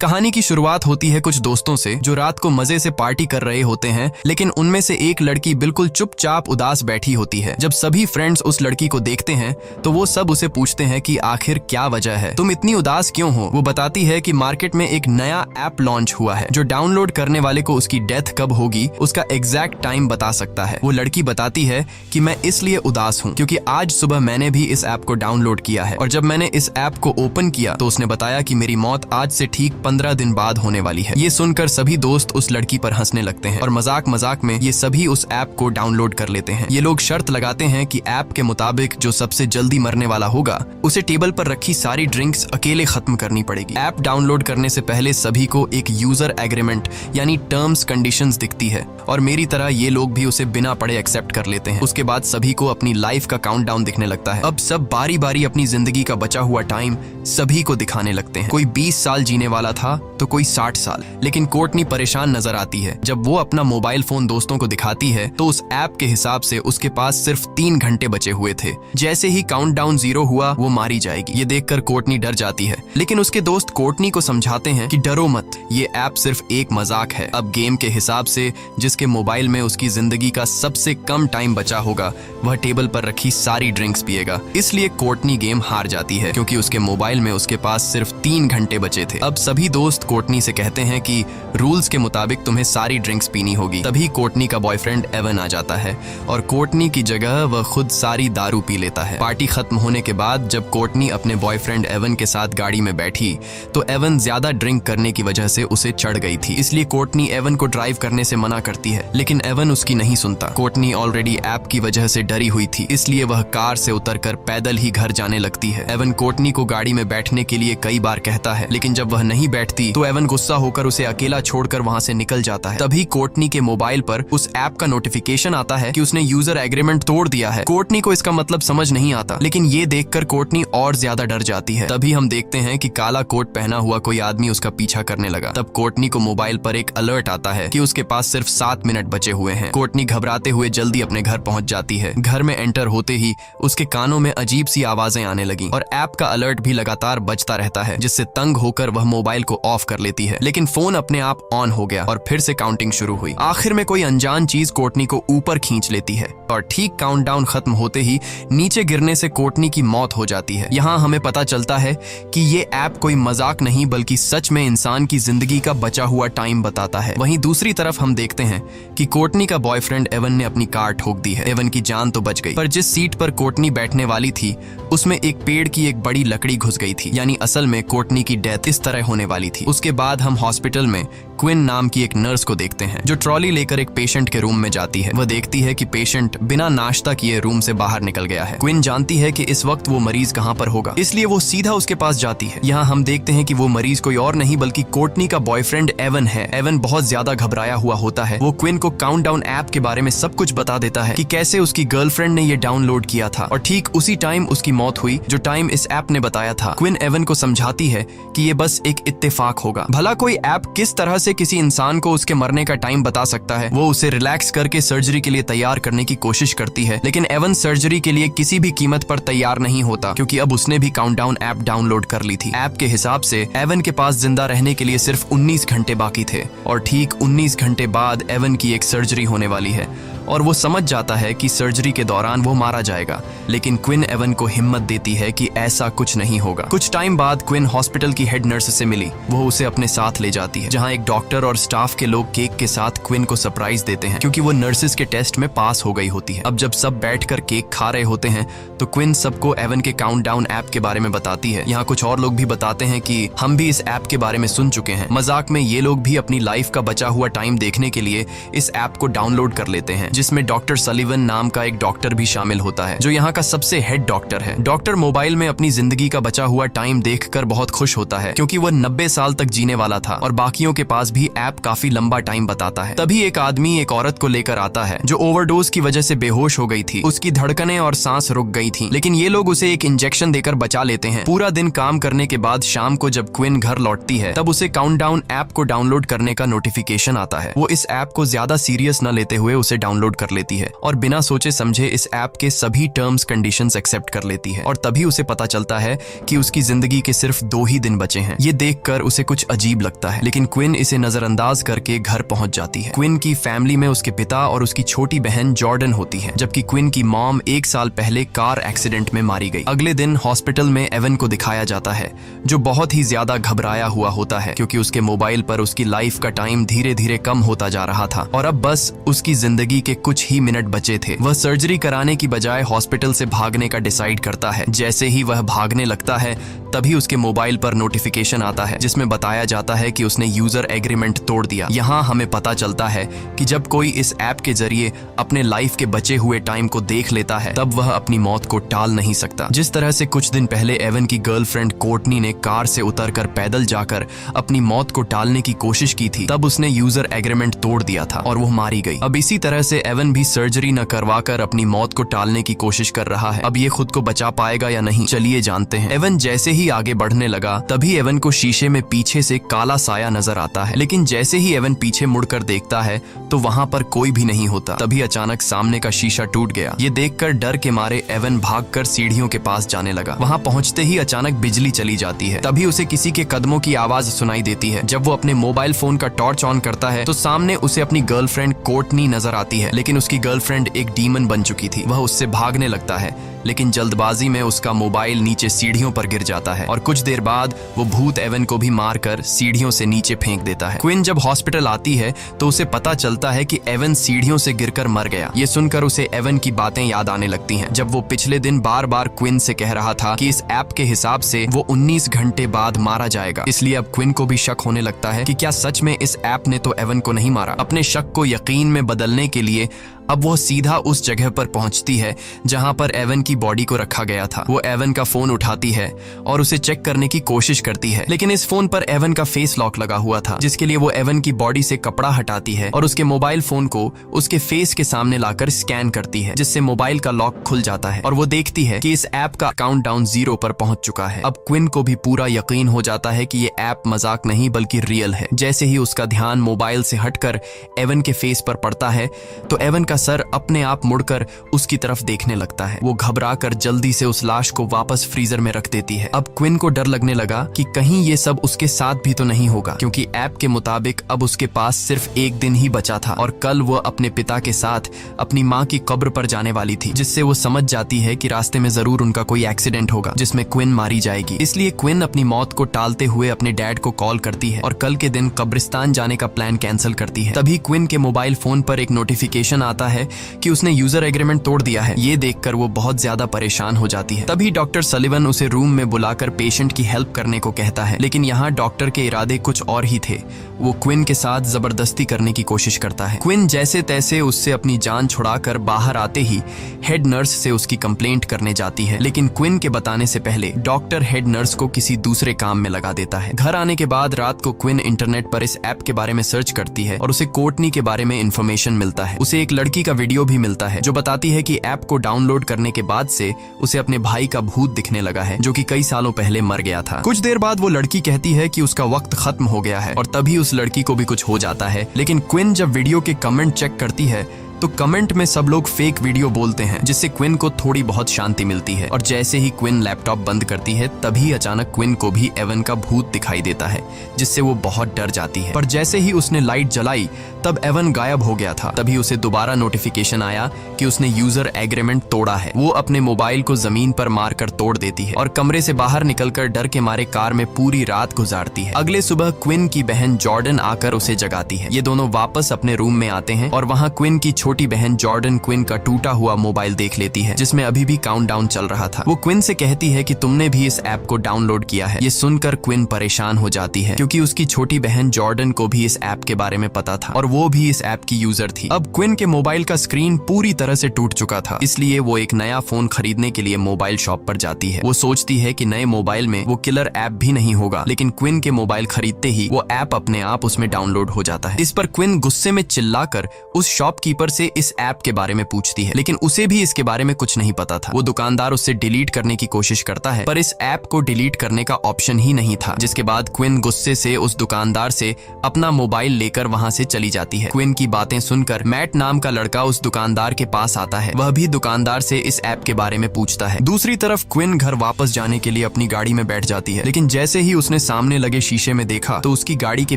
कहानी की शुरुआत होती है कुछ दोस्तों से जो रात को मजे से पार्टी कर रहे होते हैं, लेकिन उनमें से एक लड़की बिल्कुल चुपचाप उदास बैठी होती है। जब सभी फ्रेंड्स उस लड़की को देखते हैं तो वो सब उसे पूछते हैं कि आखिर क्या वजह है, तुम इतनी उदास क्यों हो। वो बताती है कि मार्केट में एक नया ऐप लॉन्च हुआ है जो डाउनलोड करने वाले को उसकी डेथ कब होगी उसका एग्जैक्ट टाइम बता सकता है। वो लड़की बताती है कि मैं इसलिए उदास हूँ क्योंकि आज सुबह मैंने भी इस ऐप को डाउनलोड किया है और जब मैंने इस ऐप को ओपन किया तो उसने बताया कि मेरी मौत आज से ठीक 15 दिन बाद होने वाली है। ये सुनकर सभी दोस्त उस लड़की पर हंसने लगते हैं और मजाक मजाक में ये सभी उस ऐप को डाउनलोड कर लेते हैं। ये लोग शर्त लगाते हैं कि ऐप के मुताबिक जो सबसे जल्दी मरने वाला होगा उसे टेबल पर रखी सारी ड्रिंक्स अकेले खत्म करनी पड़ेगी। ऐप डाउनलोड करने से पहले सभी को एक यूजर एग्रीमेंट यानी टर्म्स कंडीशंस दिखती है और मेरी तरह ये लोग भी उसे बिना पढ़े एक्सेप्ट कर लेते हैं। उसके बाद सभी को अपनी लाइफ का काउंटडाउन दिखने लगता है। अब सब बारी बारी अपनी जिंदगी का बचा हुआ टाइम सभी को दिखाने लगते हैं। कोई 20 साल जीने वाला था तो कोई 60 साल। लेकिन कोर्टनी परेशान नजर आती है। जब वो अपना मोबाइल फोन दोस्तों को दिखाती है तो उस ऐप के हिसाब से उसके पास सिर्फ 3 घंटे बचे हुए थे। जैसे ही काउंटडाउन 0 हुआ वो मारी जाएगी। ये देखकर कोर्टनी डर जाती है, लेकिन उसके दोस्त कोर्टनी को समझाते हैं कि डरो मत, ये ऐप सिर्फ एक मजाक है। अब गेम के हिसाब से जिसके मोबाइल में उसकी जिंदगी का सबसे कम टाइम बचा होगा वह टेबल पर रखी सारी ड्रिंक्स पिएगा। इसलिए कोर्टनी गेम हार जाती है क्योंकि उसके मोबाइल में उसके पास सिर्फ 3 घंटे बचे थे। अब सभी दोस्त कोर्टनी से कहते हैं कि रूल्स के मुताबिक तुम्हें सारी ड्रिंक्स पीनी होगी। तभी कोर्टनी का बॉयफ्रेंड एवन आ जाता है और कोर्टनी की जगह वह खुद सारी दारू पी लेता है। पार्टी खत्म होने के बाद जब कोर्टनी अपने बॉयफ्रेंड एवन के साथ गाड़ी में बैठी तो एवन ज्यादा ड्रिंक करने की वजह से उसे चढ़ गई थी। इसलिए कोर्टनी एवन को ड्राइव करने से मना करती है, लेकिन एवन उसकी नहीं सुनता। कोर्टनी ऑलरेडी ऐप की वजह से डरी हुई थी, इसलिए वह कार से उतरकर पैदल ही घर जाने लगती है। एवन कोर्टनी को गाड़ी में बैठने के लिए कई बार कहता है, लेकिन जब वह नहीं बैठती तो एवन गुस्सा होकर उसे अकेला छोड़कर वहां से निकल जाता है। तभी कोर्टनी के मोबाइल पर उस ऐप का नोटिफिकेशन आता है कि उसने यूजर एग्रीमेंट तोड़ दिया है। कोर्टनी को इसका मतलब समझ नहीं आता, लेकिन ये देखकर कोर्टनी और ज्यादा डर जाती है। तभी हम देखते हैं कि काला कोट पहना हुआ कोई आदमी उसका पीछा करने लगा। तब कोर्टनी को मोबाइल पर एक अलर्ट आता है कि उसके पास सिर्फ 7 मिनट बचे हुए हैं। कोर्टनी घबराते हुए जल्दी अपने घर पहुंच जाती है। घर में एंटर होते ही उसके कानों में अजीब सी आवाजें आने लगी और ऐप का अलर्ट भी लगातार बजता रहता है, जिससे तंग होकर वह मोबाइल को ऑफ कर लेती है। लेकिन फोन अपने आप ऑन हो गया और फिर से काउंटिंग शुरू हुई। आखिर में कोई अनजान चीज कोर्टनी को ऊपर खींच लेती है और ठीक काउंटडाउन खत्म होते ही नीचे गिरने से कोर्टनी की मौत हो जाती है। यहाँ हमें पता चलता है कि ये ऐप कोई मजाक नहीं बल्कि सच में इंसान की जिंदगी का बचा हुआ टाइम बताता है। वहीं दूसरी तरफ हम देखते हैं कि कोर्टनी का बॉयफ्रेंड एवन ने अपनी कार ठोक दी है। एवन की जान तो बच गई, पर जिस सीट पर कोर्टनी बैठने वाली थी उसमें एक पेड़ की एक बड़ी लकड़ी घुस गई थी, यानी असल में कोर्टनी की डेथ इस तरह होने वाली थी। उसके बाद हम हॉस्पिटल में क्विन नाम की एक नर्स को देखते हैं जो ट्रॉली लेकर एक पेशेंट के रूम में जाती है। वह देखती है कि पेशेंट बिना नाश्ता किए रूम से बाहर निकल गया है। क्विन जानती है कि इस वक्त वो मरीज कहाँ पर होगा, इसलिए वो सीधा उसके पास जाती है। यहाँ हम देखते हैं कि वो मरीज कोई और नहीं बल्कि कोर्टनी का बॉयफ्रेंड एवन है। एवन बहुत ज्यादा घबराया हुआ होता है। वो क्विन को काउंटडाउन ऐप के बारे में सब कुछ बता देता है कि कैसे उसकी गर्लफ्रेंड ने ये डाउनलोड किया था और ठीक उसी टाइम उसकी मौत हुई जो टाइम इस ऐप ने बताया था। क्विन एवन को समझाती है कि ये बस एक इत्तेफाक होगा। भला कोई ऐप किस तरह से किसी इंसान को उसके मरने का टाइम बता सकता है। वो उसे रिलैक्स करके सर्जरी के लिए तैयार करने की कोशिश करती है, लेकिन एवन सर्जरी के लिए किसी भी कीमत पर तैयार नहीं होता क्योंकि अब उसने भी काउंटडाउन ऐप डाउनलोड कर ली थी। ऐप के हिसाब से एवन के पास जिंदा रहने के लिए सिर्फ 19 घंटे बाकी थे और ठीक 19 घंटे बाद एवन की एक सर्जरी होने वाली है और वो समझ जाता है कि सर्जरी के दौरान वो मारा जाएगा। लेकिन क्विन एवन को हिम्मत देती है कि ऐसा कुछ नहीं होगा। कुछ टाइम बाद क्विन हॉस्पिटल की हेड नर्स से मिली। वो उसे अपने साथ ले जाती है, जहाँ एक डॉक्टर और स्टाफ के लोग केक के साथ क्विन को सरप्राइज देते हैं क्योंकि वो नर्सेस के टेस्ट में पास हो गई होती है। अब जब सब बैठकर केक खा रहे होते हैं तो क्विन सबको एवन के काउंटडाउन ऐप के बारे में बताती है। यहाँ कुछ और लोग भी बताते हैं कि हम भी इस ऐप के बारे में सुन चुके हैं। मजाक में ये लोग भी अपनी लाइफ का बचा हुआ टाइम देखने के लिए इस ऐप को डाउनलोड कर लेते हैं, जिसमें डॉक्टर सलीवन नाम का एक डॉक्टर भी शामिल होता है जो यहाँ का सबसे हेड डॉक्टर है। डॉक्टर मोबाइल में अपनी जिंदगी का बचा हुआ टाइम देखकर बहुत खुश होता है क्योंकि वह 90 साल तक जीने वाला था और बाकियों के पास भी ऐप काफी लंबा टाइम बताता है। तभी एक आदमी एक औरत को लेकर आता है जो ओवरडोज की वजह से बेहोश हो गई थी। उसकी धड़कनें और सांस रुक गई थी, लेकिन ये लोग उसे एक इंजेक्शन देकर बचा लेते हैं। पूरा दिन काम करने के बाद शाम को जब क्विन घर लौटती है तब उसे काउंटडाउन ऐप को डाउनलोड करने का नोटिफिकेशन आता है। वो इस ऐप को ज्यादा सीरियस न लेते हुए उसे डाउनलोड डाउनलोड कर लेती है और बिना सोचे समझे इस ऐप के सभी टर्म्स कंडीशंस एक्सेप्ट कर लेती है। और तभी उसे पता चलता है कि उसकी जिंदगी के सिर्फ 2 ही दिन बचे हैं। ये देखकर उसे कुछ अजीब लगता है, लेकिन क्विन इसे नजरअंदाज करके घर पहुंच जाती है। क्विन की फैमिली में उसके पिता और उसकी छोटी बहन जॉर्डन होती है, जबकि क्विन की मॉम 1 साल पहले कार एक्सीडेंट में मारी गई। अगले दिन हॉस्पिटल में एवन को दिखाया जाता है, जो बहुत ही ज्यादा घबराया हुआ होता है क्योंकि उसके मोबाइल पर उसकी लाइफ का टाइम धीरे धीरे कम होता जा रहा था और अब बस उसकी जिंदगी के कुछ ही मिनट बचे थे। वह सर्जरी कराने की बजाय हॉस्पिटल से भागने का डिसाइड करता है। जैसे ही वह भागने लगता है तभी उसके मोबाइल पर नोटिफिकेशन आता है जिसमें बताया जाता है कि उसने यूजर एग्रीमेंट तोड़ दिया। यहाँ हमें पता चलता है कि जब कोई इस ऐप के जरिए अपने लाइफ के बचे हुए टाइम को देख लेता है तब वह अपनी मौत को टाल नहीं सकता। जिस तरह से कुछ दिन पहले एवन की गर्लफ्रेंड कोर्टनी ने कार से उतरकर पैदल जाकर अपनी मौत को टालने की कोशिश की थी, तब उसने यूजर एग्रीमेंट तोड़ दिया था और वो मारी गई। अब इसी तरह से एवन भी सर्जरी न करवाकर अपनी मौत को टालने की कोशिश कर रहा है। अब ये खुद को बचा पाएगा या नहीं, चलिए जानते हैं। एवन जैसे ही आगे बढ़ने लगा तभी एवन को शीशे में पीछे से काला साया नजर आता है, लेकिन जैसे ही एवन पीछे मुड़कर देखता है तो वहां पर कोई भी नहीं होता। तभी अचानक सामने का शीशा टूट गया। ये देखकर डर के मारे एवन भागकर सीढ़ियों के पास जाने लगा। वहां पहुंचते ही अचानक बिजली चली जाती है। तभी उसे किसी के कदमों की आवाज सुनाई देती है। जब वो अपने मोबाइल फोन का टॉर्च ऑन करता है तो सामने उसे अपनी गर्लफ्रेंड कोर्टनी नजर आती है, लेकिन उसकी गर्लफ्रेंड एक डीमन बन चुकी थी। वह उससे भागने लगता है, लेकिन जल्दबाजी में उसका मोबाइल नीचे सीढ़ियों पर गिर जाता है और कुछ देर बाद वो भूत एवन को भी मारकर सीढ़ियों से नीचे फेंक देता है। क्विन जब हॉस्पिटल आती है तो उसे पता चलता है कि एवन सीढ़ियों से गिरकर मर गया। ये सुनकर उसे एवन की बातें याद आने लगती हैं, जब वो पिछले दिन बार बार क्विन से कह रहा था कि इस ऐप के हिसाब से वो 19 घंटे बाद मारा जाएगा। इसलिए अब क्विन को भी शक होने लगता है कि क्या सच में इस ऐप ने तो एवन को नहीं मारा। अपने शक को यकीन में बदलने के लिए अब वो सीधा उस जगह पर पहुंचती है जहां पर एवन की बॉडी को रखा गया था। वो एवन का फोन उठाती है और उसे चेक करने की कोशिश करती है, लेकिन इस फोन पर एवन का फेस लॉक लगा हुआ था, जिसके लिए वो एवन की बॉडी से कपड़ा हटाती है और उसके मोबाइल फोन को उसके फेस के सामने लाकर स्कैन करती है, जिससे मोबाइल का लॉक खुल जाता है और वो देखती है कि इस ऐप का काउंटडाउन 0 पर पहुंच चुका है। अब क्विन को भी पूरा यकीन हो जाता है कि ये ऐप मजाक नहीं बल्कि रियल है। जैसे ही उसका ध्यान मोबाइल से हटकर एवन के फेस पर पड़ता है तो एवन सर अपने आप मुड़कर उसकी तरफ देखने लगता है। वो घबराकर जल्दी से उस लाश को वापस फ्रीजर में रख देती है। अब क्विन को डर लगने लगा कि कहीं ये सब उसके साथ भी तो नहीं होगा, क्योंकि ऐप के मुताबिक अब उसके पास सिर्फ 1 दिन ही बचा था और कल वो अपने पिता के साथ अपनी माँ की कब्र पर जाने वाली थी, जिससे वो समझ जाती है कि रास्ते में जरूर उनका कोई एक्सीडेंट होगा जिसमें क्विन मारी जाएगी। इसलिए क्विन अपनी मौत को टालते हुए अपने डैड को कॉल करती है और कल के दिन कब्रिस्तान जाने का प्लान कैंसिल करती है। तभी क्विन के मोबाइल फोन पर एक नोटिफिकेशन आता है कि उसने यूजर एग्रीमेंट तोड़ दिया है। ये देखकर वो बहुत ज्यादा परेशान हो जाती है। तभी डॉक्टर सलिवन उसे रूम में बुलाकर पेशेंट की हेल्प करने को कहता है, लेकिन यहाँ डॉक्टर के इरादे कुछ और ही थे। वो क्विन के साथ जबरदस्ती करने की कोशिश करता है। क्विन जैसे तैसे उससे अपनी जान छुड़ाकर बाहर आते ही हेड नर्स से उसकी कंप्लेंट करने जाती है, लेकिन क्विन के बताने से पहले डॉक्टर हेड नर्स को किसी दूसरे काम में लगा देता है। घर आने के बाद रात को क्विन इंटरनेट पर इस ऐप के बारे में सर्च करती है और उसे कोर्टनी के बारे में इंफॉर्मेशन मिलता है। उसे एक लड़की का वीडियो भी मिलता है जो बताती है कि ऐप को डाउनलोड करने के बाद से उसे अपने भाई का भूत दिखने लगा है, जो कि कई सालों पहले मर गया था। कुछ देर बाद वो लड़की कहती है कि उसका वक्त खत्म हो गया है और तभी उस लड़की को भी कुछ हो जाता है। लेकिन क्विन जब वीडियो के कमेंट चेक करती है तो कमेंट में सब लोग फेक वीडियो बोलते हैं, जिससे क्विन को थोड़ी बहुत शांति मिलती है। और जैसे ही क्विन लैपटॉप बंद करती है तभी अचानक क्विन को भी एवन का भूत दिखाई देता है, जिससे वो बहुत डर जाती है। पर जैसे ही उसने लाइट जलाई तब एवन गायब हो गया था। तभी उसे दोबारा नोटिफिकेशन आया कि उसने यूजर एग्रीमेंट तोड़ा है। वो अपने मोबाइल को जमीन पर मारकर तोड़ देती है और कमरे से बाहर निकलकर डर के मारे कार में पूरी रात गुजारती है। अगले सुबह क्विन की बहन जॉर्डन आकर उसे जगाती है। ये दोनों वापस अपने रूम में आते हैं और वहाँ क्विन की छोटी बहन जॉर्डन क्विन का टूटा हुआ मोबाइल देख लेती है, जिसमें अभी भी काउंटडाउन चल रहा था। वो क्विन से कहती है कि तुमने भी इस ऐप को डाउनलोड किया है। ये सुनकर क्विन परेशान हो जाती है, क्योंकि उसकी छोटी बहन जॉर्डन को भी इस ऐप के बारे में पता था और वो भी इस ऐप की यूजर थी। अब क्विन के मोबाइल का स्क्रीन पूरी तरह से टूट चुका था, इसलिए वो एक नया फोन खरीदने के लिए मोबाइल शॉप पर जाती है। वो सोचती है कि नए मोबाइल में वो किलर ऐप भी नहीं होगा, लेकिन क्विन के मोबाइल खरीदते ही वो ऐप अपने आप उसमें डाउनलोड हो जाता है। इस पर क्विन गुस्से में चिल्लाकर उस शॉपकीपर से इस ऐप के बारे में पूछती है, लेकिन उसे भी इसके बारे में कुछ नहीं पता था। वो दुकानदार उससे डिलीट करने की कोशिश करता है, पर इस ऐप को डिलीट करने का ऑप्शन ही नहीं था। जिसके बाद क्विन गुस्से से उस दुकानदार से अपना मोबाइल लेकर वहां से चली जाती है। क्विन की बातें सुनकर मैट नाम का लड़का उस दुकानदार के पास आता है। वह भी दुकानदार से इस ऐप के बारे में पूछता है। दूसरी तरफ क्विन घर वापस जाने के लिए अपनी गाड़ी में बैठ जाती है, लेकिन जैसे ही उसने सामने लगे शीशे में देखा तो उसकी गाड़ी के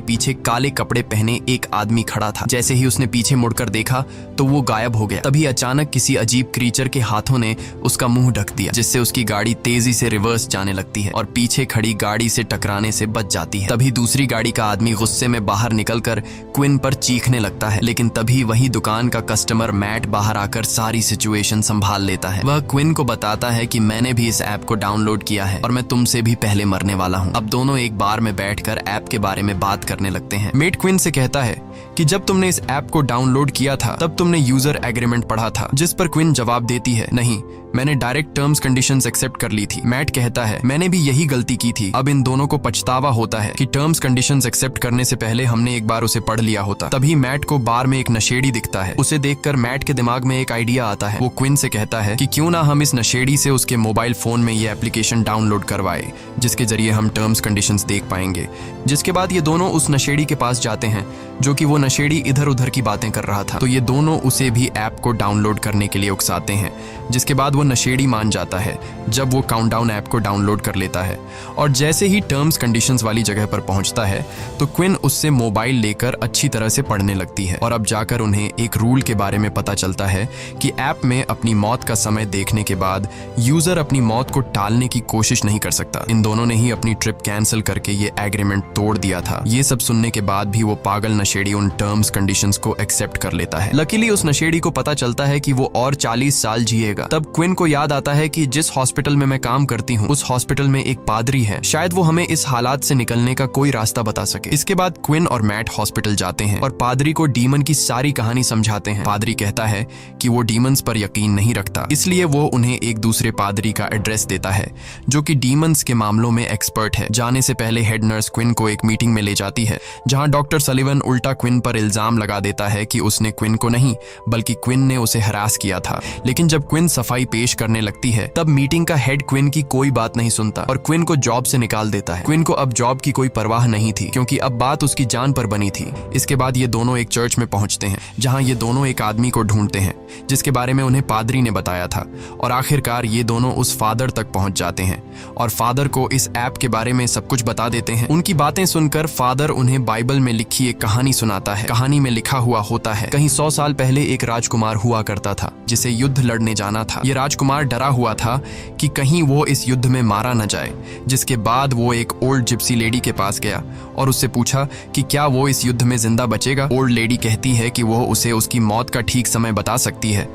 पीछे काले कपड़े पहने एक आदमी खड़ा था। जैसे ही उसने पीछे मुड़कर देखा तो वो गायब हो गया। तभी अचानक किसी अजीब क्रीचर के हाथों ने उसका मुंह ढक दिया, जिससे उसकी गाड़ी तेजी से रिवर्स जाने लगती है और पीछे खड़ी गाड़ी से टकराने से बच जाती है। तभी दूसरी गाड़ी का आदमी गुस्से में बाहर निकलकर क्विन पर चीखने लगता है, लेकिन तभी वही दुकान का कस्टमर मैट बाहर आकर सारी सिचुएशन संभाल लेता है। वह क्विन को बताता है कि मैंने भी इस ऐप को डाउनलोड किया है और मैं तुमसे भी पहले मरने वाला हूँ। अब दोनों एक बार में बैठकर ऐप के बारे में बात करने लगते हैं। मेट क्विन से कहता है कि जब तुमने इस ऐप को डाउनलोड किया था तब तुमने यूजर एग्रीमेंट पढ़ा था, जिस पर क्विन जवाब देती है, नहीं, मैंने डायरेक्ट टर्म्स कंडीशंस एक्सेप्ट कर ली थी। मैट कहता है, मैंने भी यही गलती की थी। अब इन दोनों को पछतावा होता है कि टर्म्स कंडीशंस एक्सेप्ट करने से पहले हमने एक बार उसे पढ़ लिया होता। तभी मैट को बार में एक नशेड़ी दिखता है। उसे देखकर मैट के दिमाग में एक आइडिया आता है। वो क्विन से कहता है कि क्यों ना हम इस नशेड़ी से उसके मोबाइल फोन में ये एप्लीकेशन डाउनलोड करवाए, जिसके जरिए हम टर्म्स कंडीशंस देख पाएंगे। जिसके बाद ये दोनों उस नशेड़ी के पास जाते हैं, जो कि वो नशेड़ी इधर उधर की बातें कर रहा था। तो ये दोनों उसे भी ऐप को डाउनलोड करने के लिए उकसाते हैं, जिसके बाद वो नशेड़ी मान जाता है जब वो काउंटडाउन ऐप को डाउनलोड कर लेता है। और जैसे ही टर्म्स कंडीशंस वाली जगह पर पहुंचता है तो क्विन उससे मोबाइल लेकर अच्छी तरह से पढ़ने लगती है और अब जाकर उन्हें एक रूल के बारे में पता चलता है कि ऐप में अपनी मौत का समय देखने के बाद यूजर अपनी मौत को टालने की कोशिश नहीं कर सकता। इन दोनों ने ही अपनी ट्रिप कैंसिल करके ये एग्रीमेंट तोड़ दिया था। ये सब सुनने के बाद भी वो पागल नशेड़ी उन टर्म्स कंडीशंस को एक्सेप्ट कर लेता है। लकीली उस नशेड़ी को पता चलता है कि वो और 40 साल जिएगा। तब क्विन को याद आता है कि जिस हॉस्पिटल में मैं काम करती हूँ उस हॉस्पिटल में एक पादरी है, शायद वो हमें इस हालात से निकलने का कोई रास्ता बता सके। इसके बाद क्विन और मैट हॉस्पिटल जाते हैं और पादरी को डीमन की सारी कहानी समझाते हैं। पादरी कहता है कि वो डीमंस पर यकीन नहीं रखता, इसलिए वो उन्हें एक दूसरे पादरी का एड्रेस देता है जो कि डीमंस के मामलों में एक्सपर्ट है। जाने से पहले हेड नर्स क्विन को एक मीटिंग में ले जाती है, जहां डॉक्टर सलिवन उल्टा क्विन पर इल्जाम लगा देता है कि उसने क्विन को नहीं बल्कि क्विन ने उसे हरास किया था। लेकिन जब क्विन सफाई पेश करने लगती है तब मीटिंग का हेड क्विन की कोई बात नहीं सुनता और क्विन को जॉब से निकाल देता है। क्विन को अब जॉब की कोई परवाह नहीं थी, क्योंकि अब बात उसकी जान पर बनी थी। इसके बाद ये दोनों एक चर्च में पहुंचते हैं, जहां ये दोनों एक आदमी को ढूंढते हैं जिसके बारे में उन्हें पादरी ने बताया था। और आखिरकार ये दोनों उस फादर तक पहुंच जाते हैं और फादर को इस ऐप के बारे में सब कुछ बता देते हैं। उनकी बातें सुनकर फादर उन्हें बाइबल में लिखी एक कहानी सुनाता है। कहानी में लिखा हुआ होता है, कहीं 100 साल पहले एक राजकुमार हुआ करता था जिसे युद्ध लड़ने जाना था। ये राजकुमार डरा हुआ था कि कहीं वो इस युद्ध में मारा न जाए। जिसके बाद वो एक ओल्ड जिप्सी लेडी के पास गया और उससे पूछा कि क्या वो इस युद्ध में जिंदा बचेगा। ओल्ड लेडी कहती है कि वो उसे उसकी मौत का ठीक समय बता सकती है,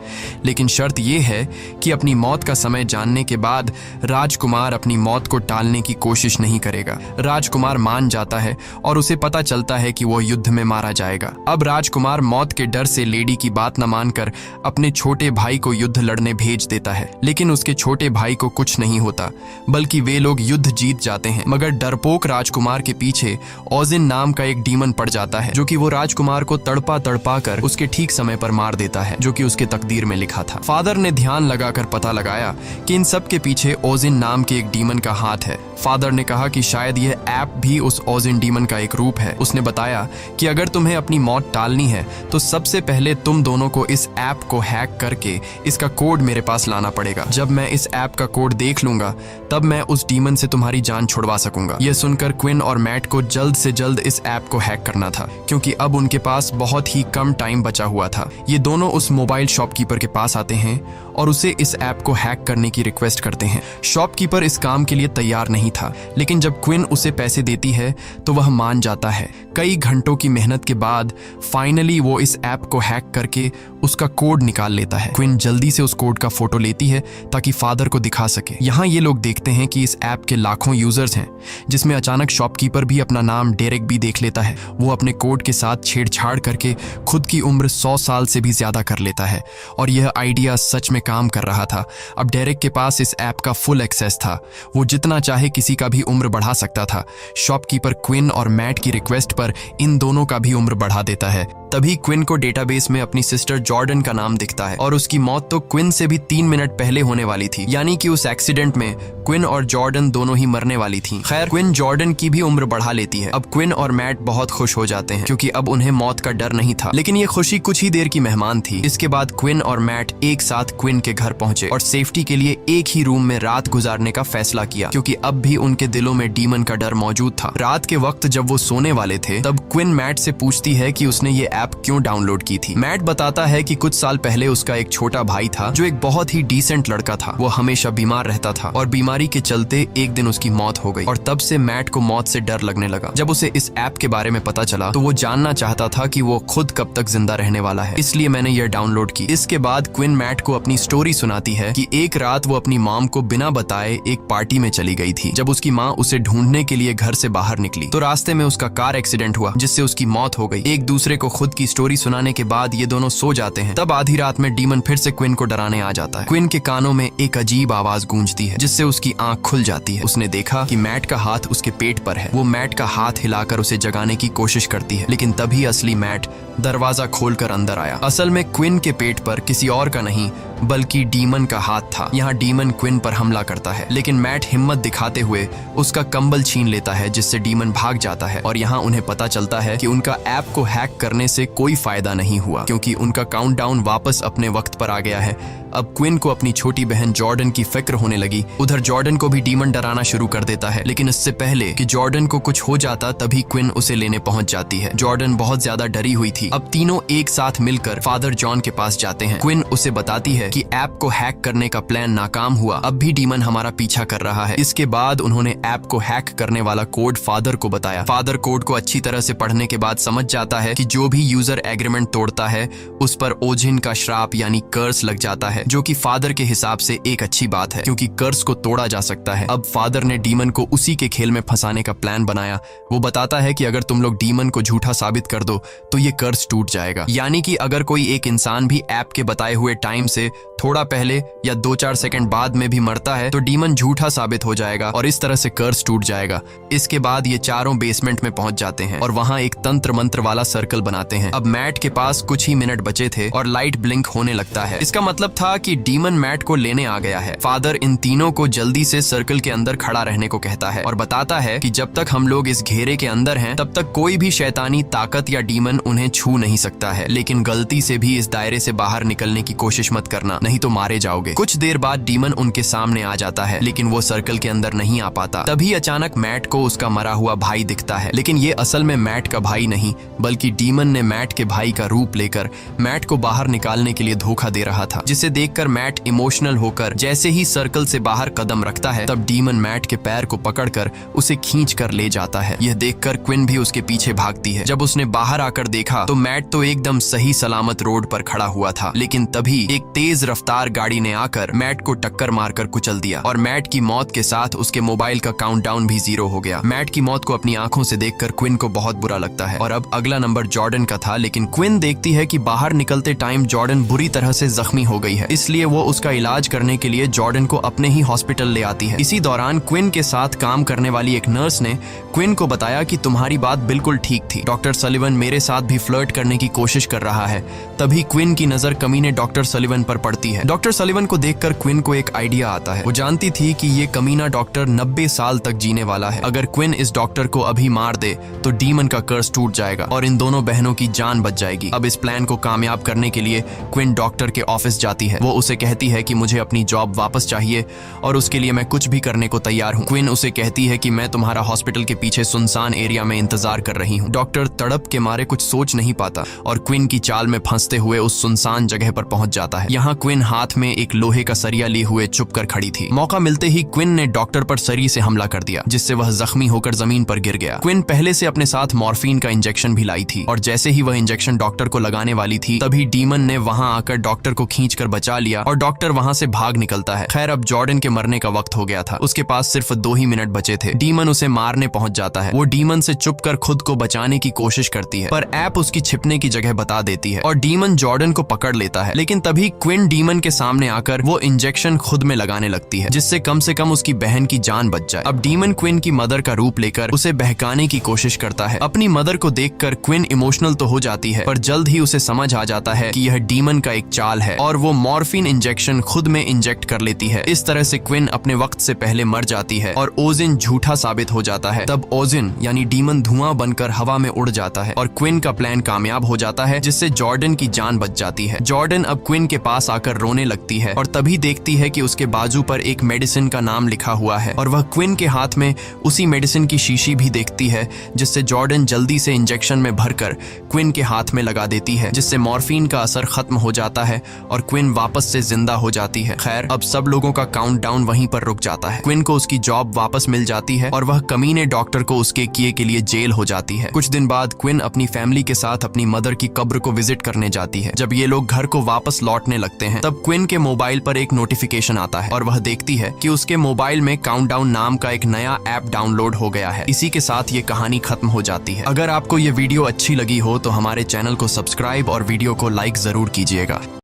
लेकिन शर्त ये है कि अपनी मौत का समय जानने के बाद राजकुमार अपनी मौत को टालने की कोशिश नहीं करेगा। राजकुमार मान जाता है और उसे पता चलता है कि वो युद्ध में मारा जाएगा। अब राजकुमार मौत के डर से लेडी की बात न मानकर अपने छोटे भाई को युद्ध लड़ने भेज देता है, लेकिन उसके छोटे भाई को कुछ नहीं होता, बल्कि वे लोग युद्ध जीत जाते हैं। मगर डरपोक राजकुमार के पीछे ओजिन नाम का एक डीमन पड़ जाता है, जो कि वो राजकुमार को तड़पा तड़पा कर उसके ठीक समय पर मार देता है, जो कि उसके तकदीर में लिखा था। फादर ने ध्यान लगाकर पता लगाया कि इन सब के पीछे ओजिन नाम के एक डीमन का हाथ है। फादर ने कहा कि शायद यह ऐप भी उस ओजिन डीमन का एक रूप है। उसने बताया कि अगर तुम्हें अपनी मौत टालनी है तो सबसे पहले तुम दोनों को इस ऐप को हैक करके इसका कोड मेरे पास लाना पड़ेगा। जब मैं इस ऐप का कोड देख लूंगा तब मैं उस डीमन से तुम्हारी जान छुड़वा सकूंगा। यह सुनकर क्विन और मैट को जल्द से जल्द इस ऐप को हैक करना था, क्योंकि अब उनके पास बहुत ही कम टाइम बचा हुआ था। ये दोनों उस मोबाइल शॉपकीपर के पास आते हैं और उसे इस ऐप को हैक करने की रिक्वेस्ट करते हैं। शॉपकीपर इस काम के लिए तैयार नहीं था, लेकिन जब क्विन उसे पैसे देती है तो वह मान जाता है। कई घंटों की मेहनत के बाद फाइनली वो इस ऐप को हैक करके उसका कोड निकाल लेता है। क्विन जल्दी से उस कोड का फोटो लेती है ताकि फादर को दिखा सके। यहाँ ये लोग देखते हैं कि इस ऐप के लाखों यूजर्स हैं, जिसमें अचानक शॉपकीपर भी अपना नाम डेरेक भी देख लेता है। वो अपने कोड के साथ छेड़छाड़ करके खुद की उम्र 100 साल से भी ज्यादा कर लेता है और यह आइडिया सच में काम कर रहा था। अब डेरेक के पास इस ऐप का फुल एक्सेस था, वो जितना चाहे किसी का भी उम्र बढ़ा सकता था। शॉपकीपर क्विन और मैट की रिक्वेस्ट पर इन दोनों का भी उम्र बढ़ा देता है। तभी क्विन को डेटाबेस में अपनी सिस्टर जॉर्डन का नाम दिखता है और उसकी मौत तो क्विन से भी 3 मिनट पहले होने वाली थी, यानी कि उस एक्सीडेंट में क्विन और जॉर्डन दोनों ही मरने वाली थी। खैर, क्विन जॉर्डन की भी उम्र बढ़ा लेती है। अब क्विन और मैट बहुत खुश हो जाते हैं क्योंकि अब उन्हें मौत का डर नहीं था, लेकिन ये खुशी कुछ ही देर की मेहमान थी। इसके बाद क्विन और मैट एक साथ क्विन के घर पहुंचे और सेफ्टी के लिए एक ही रूम में रात गुजारने का फैसला किया, क्योंकि अब भी उनके दिलों में डीमन का डर मौजूद था। रात के वक्त जब वो सोने वाले थे तब क्विन मैट से पूछती है कि उसने ये ऐप क्यों डाउनलोड की थी। मैट बताता है कि कुछ साल पहले उसका एक छोटा भाई था जो एक बहुत ही डिसेंट लड़का था। वो हमेशा बीमार रहता था और बीमारी के चलते एक दिन उसकी मौत हो गई और तब से मैट को मौत से डर लगने लगा। जब उसे इस ऐप के बारे में पता चला तो वो जानना चाहता था कि वो खुद कब तक जिंदा रहने वाला है, इसलिए मैंने यह डाउनलोड की। इसके बाद क्विन मैट को अपनी स्टोरी सुनाती है कि एक रात वो अपनी मॉम को बिना बताए एक पार्टी में चली गई थी। जब उसकी माँ उसे ढूंढने के लिए घर से बाहर निकली तो रास्ते में उसका कार एक्सीडेंट हुआ जिससे उसकी मौत हो गई। एक दूसरे को खुद की स्टोरी सुनाने के बाद ये दोनों सो जाते हैं। तब आधी रात में डीमन फिर से क्विन को डराने आ जाता है। क्विन के कानों में एक अजीब आवाज गूंजती है जिससे उसकी आंख खुल जाती है। उसने देखा कि मैट का हाथ उसके पेट पर है। वो मैट का हाथ हिलाकर उसे जगाने की कोशिश करती है, लेकिन तभी असली मैट दरवाजा खोलकर अंदर आया। असल में क्विन के पेट पर किसी और का नहीं बल्कि डीमन का हाथ था। यहाँ डीमन क्विन पर हमला करता है, लेकिन मैट हिम्मत दिखाते हुए उसका कंबल छीन लेता है जिससे डीमन भाग जाता है। और यहाँ उन्हें पता चलता है कि उनका ऐप को हैक करने से कोई फायदा नहीं हुआ क्योंकि उनका काउंटडाउन वापस अपने वक्त पर आ गया है। अब क्विन को अपनी छोटी बहन जॉर्डन की फिक्र होने लगी। उधर जॉर्डन को भी डीमन डराना शुरू कर देता है, लेकिन इससे पहले कि जॉर्डन को कुछ हो जाता तभी क्विन उसे लेने पहुंच जाती है। जॉर्डन बहुत ज्यादा डरी हुई थी। अब तीनों एक साथ मिलकर फादर जॉन के पास जाते हैं। क्विन उसे बताती है कि ऐप को हैक करने का प्लान नाकाम हुआ, अब भी डीमन हमारा पीछा कर रहा है। इसके बाद उन्होंने ऐप को हैक करने वाला कोड फादर को बताया। फादर कोड को अच्छी तरह से पढ़ने के बाद समझ जाता है कि जो भी यूजर एग्रीमेंट तोड़ता है उस पर ओजिन का श्राप यानी कर्स लग जाता है, जो कि फादर के हिसाब से एक अच्छी बात है क्योंकि कर्स को तोड़ा जा सकता है। अब फादर ने डीमन को उसी के खेल में फंसाने का प्लान बनाया। वो बताता है कि अगर तुम लोग डीमन को झूठा साबित कर दो तो ये कर्स टूट जाएगा, यानी कि अगर कोई एक इंसान भी ऐप के बताए हुए टाइम से थोड़ा पहले या 2-4 सेकंड बाद में भी मरता है तो डीमन झूठा साबित हो जाएगा और इस तरह से कर्स टूट जाएगा। इसके बाद ये चारों बेसमेंट में पहुंच जाते हैं और वहां एक तंत्र मंत्र वाला सर्कल बनाते हैं। अब मैट के पास कुछ ही मिनट बचे थे और लाइट ब्लिंक होने लगता है। इसका मतलब था कि डीमन मैट को लेने आ गया है। फादर इन तीनों को जल्दी से सर्कल के अंदर खड़ा रहने को कहता है और बताता है कि जब तक हम लोग इस घेरे के अंदर हैं तब तक कोई भी शैतानी ताकत या डीमन उन्हें छू नहीं सकता है, लेकिन गलती से भी इस दायरे से बाहर निकलने की कोशिश मत करना, नहीं तो मारे जाओगे। कुछ देर बाद डीमन उनके सामने आ जाता है, लेकिन वो सर्कल के अंदर नहीं आ पाता। तभी अचानक मैट को उसका मरा हुआ भाई दिखता है, लेकिन ये असल में मैट का भाई नहीं बल्कि डीमन ने मैट के भाई का रूप लेकर मैट को बाहर निकालने के लिए धोखा दे रहा था, जिसे देखकर मैट इमोशनल होकर जैसे ही सर्कल से बाहर कदम रखता है तब डीमन मैट के पैर को पकड़कर उसे खींच कर ले जाता है। यह देखकर क्विन भी उसके पीछे भागती है। जब उसने बाहर आकर देखा तो मैट तो एकदम सही सलामत रोड पर खड़ा हुआ था, लेकिन तभी एक तेज रफ्तार गाड़ी ने आकर मैट को टक्कर मारकर कुचल दिया और मैट की मौत के साथ उसके मोबाइल का काउंटडाउन भी 0 हो गया। मैट की मौत को अपनी आंखों से देखकर क्विन को बहुत बुरा लगता है और अब अगला नंबर जॉर्डन का था, लेकिन क्विन देखती है कि बाहर निकलते टाइम जॉर्डन बुरी तरह से जख्मी हो गई है, इसलिए वो उसका इलाज करने के लिए जॉर्डन को अपने ही हॉस्पिटल ले आती है। इसी दौरान क्विन के साथ काम करने वाली एक नर्स ने क्विन को बताया कि तुम्हारी बात बिल्कुल ठीक थी, डॉक्टर सलिवन मेरे साथ भी फ्लर्ट करने की कोशिश कर रहा है। तभी क्विन की नजर कमीने डॉक्टर सलिवन पर पड़ती है। डॉक्टर सलिवन को देखकर क्विन को एक आइडिया आता है। वो जानती थी कि ये कमीना डॉक्टर 90 साल तक जीने वाला है। अगर क्विन इस डॉक्टर को अभी मार दे तो डीमन का कर्स टूट जाएगा और इन दोनों बहनों की जान बच जाएगी। अब इस प्लान को कामयाब करने के लिए क्विन डॉक्टर के ऑफिस जाती है। वो उसे कहती है कि मुझे अपनी जॉब वापस चाहिए और उसके लिए मैं कुछ भी करने को तैयार हूँ। क्विन उसे कहती है कि मैं तुम्हारा हॉस्पिटल के पीछे सुनसान एरिया में इंतजार कर रही हूँ। डॉक्टर तड़प के मारे कुछ सोच नहीं पाता और क्विन की चाल में फंसते हुए उस सुनसान जगह पर पहुंच जाता है। यहाँ क्विन हाथ में एक लोहे का सरिया लिए हुए चुप कर खड़ी थी। मौका मिलते ही क्विन ने डॉक्टर पर सरी से हमला कर दिया, जिससे वह जख्मी होकर जमीन पर गिर गया। क्विन पहले से अपने साथ मॉर्फिन का इंजेक्शन भी लाई थी और जैसे ही वह इंजेक्शन डॉक्टर को लगाने वाली थी तभी डीमन ने वहां आकर डॉक्टर को खींचकर बचा लिया और डॉक्टर वहां से भाग निकलता है। खैर, अब जॉर्डन के मरने का वक्त हो गया था। उसके पास सिर्फ 2 ही मिनट बचे थे। डीमन उसे मारने पहुंच जाता है। वो डीमन से चुपकर खुद को बचाने की कोशिश करती है, पर ऐप उसकी छिपने की जगह बता देती है और डीमन जॉर्डन को पकड़ लेता है। लेकिन तभी क्विन डीमन के सामने आकर वो इंजेक्शन खुद में लगाने लगती है, जिससे कम से कम उसकी बहन की जान बच जाए। अब डीमन क्विन की मदर का रूप लेकर उसे बहकाने की कोशिश करता है। अपनी मदर को देखकर क्विन इमोशनल तो हो जाती है, पर जल्द ही उसे समझ आ जाता है कि यह डीमन का एक चाल है और वो मॉर्फिन इंजेक्शन खुद में इंजेक्ट कर लेती है। इस तरह से क्विन अपने वक्त से पहले मर जाती है और ओजिन झूठा साबित हो जाता है। तब ओजिन यानी डीमन धुआं बनकर हवा में उड़ जाता है और क्विन का प्लान कामयाब हो जाता है, जिससे जॉर्डन की जान बच जाती है। जॉर्डन अब क्विन के पास आकर रोने लगती है और तभी देखती है कि उसके बाजू पर एक मेडिसिन का नाम लिखा हुआ है और वह क्विन के हाथ में उसी मेडिसिन की शीशी भी देखती है, जिससे जॉर्डन जल्दी से इंजेक्शन में भरकर क्विन के हाथ में लगा देती है, जिससे मॉर्फिन का असर खत्म हो जाता है और क्विन वापस से जिंदा हो जाती है। खैर, अब सब लोगों का काउंटडाउन वहीं पर रुक जाता है। क्विन को उसकी जॉब वापस मिल जाती है और वह कमीने डॉक्टर को उसके किए के लिए जेल हो जाती है। कुछ दिन बाद क्विन अपनी फैमिली के साथ अपनी मदर की कब्र को विजिट करने जाती है। जब ये लोग घर को वापस लौटने लगते हैं, तब क्विन के मोबाइल पर एक नोटिफिकेशन आता है और वह देखती है कि उसके मोबाइल में काउंटडाउन नाम का एक नया ऐप डाउनलोड हो गया है। इसी के साथ ये कहानी खत्म हो जाती है। अगर आपको ये वीडियो अच्छी लगी हो तो हमारे चैनल को सब्सक्राइब और वीडियो को लाइक जरूर कीजिएगा।